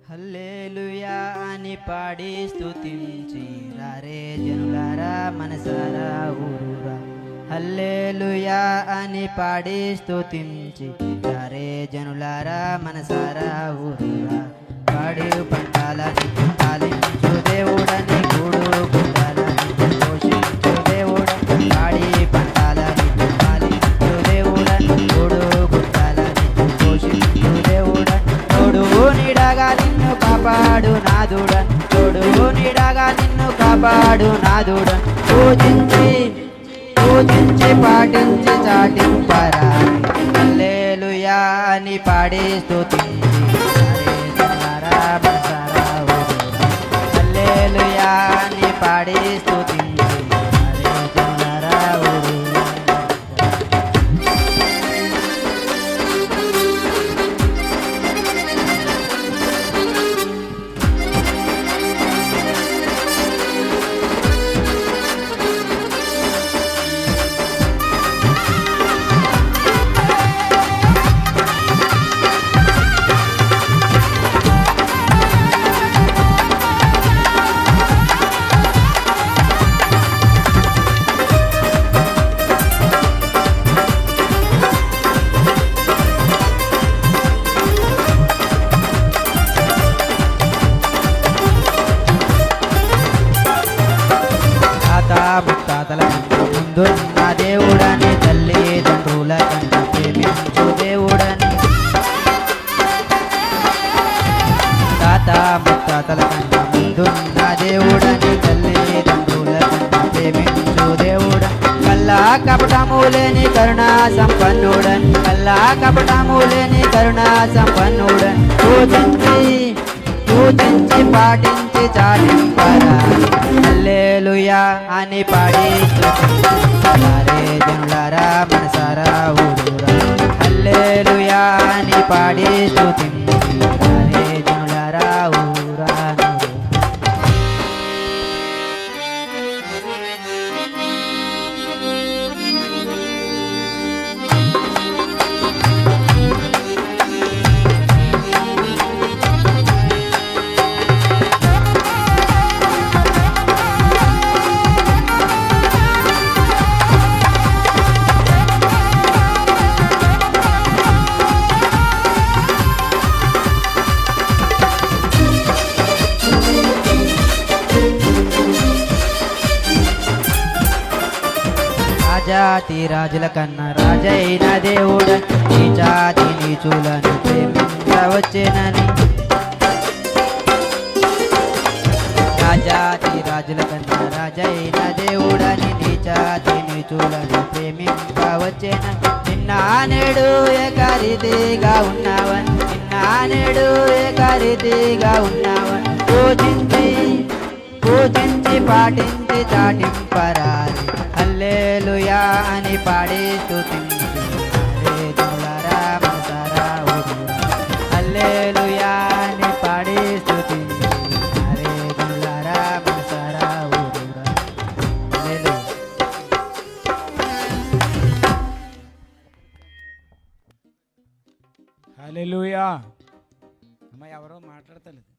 హల్లెలూయా అని పాడి స్తుతించి రారే జనులారా మనసారా ఊరురా. హల్లెలూయా అని పాడి స్తుతించి రారే జనులారా మనసారా ఊరురా. పాడి పంటాలని పాలించు దేవుడని గూడు గుండాలని పోషించు దేవుడని పాడి పంటాలని పాలించు దేవుడని గూడు గుండాలని పోషించు దేవుడని తోడు నీడగా నిన్ను కాపాడు నాదుడన్ తోడు నీడగా నిన్ను కాపాడు నాదుడన్ పూజించి పాటించి చాటింపరా. హల్లెలూయా అని పాడి స్తుతించి హల్లెలూయా అని పాడి స్తుతించి ముత్తాతల ముందున్న దేవుడని తల్లిదండ్రుల కన్నా ప్రేమించు దేవుడని తాత ముత్తాతల కన్నా ముందున్న దేవుడని తల్లిదండ్రుల కన్నా ప్రేమించు దేవుడని కల్లా కపటము లేని కరుణా సంపన్నుడని కల్లా కపటము లేని కరుణా సంపన్నుడని పూజించి పాటించి చాటింపరా. హల్లెలూయా అని పాడి స్తుతించారే జనులారా మనసారా ఊరురా. హల్లెలూయా అని పాడి స్తుతించారే జనులారా ఊరా. జాతి రాజుల కన్నా రాజైన దేవుడని నీ జాతి నీచులను ప్రేమించవచ్చేనని జాతి రాజుల కన్నా రాజైన దేవుడని నీ జాతి నీచులను ప్రేమించవచ్చేనని నిన్న నేడు ఏకరీతిగా ఉన్నావని నిన్న నేడు ఏకరీతిగా ఉన్నావని పూజించి పాటించి చాటింపరాలి. హల్లెలూయా అని పాడి స్తుతించి జనులారా మనసారా ఊరురా. హల్లెలూయా అని పాడి స్తుతించి జనులారా మనసారా ఊరురా. హల్లెలూయా. అమ్మ ఎవరో మాట్లాడతలేదు.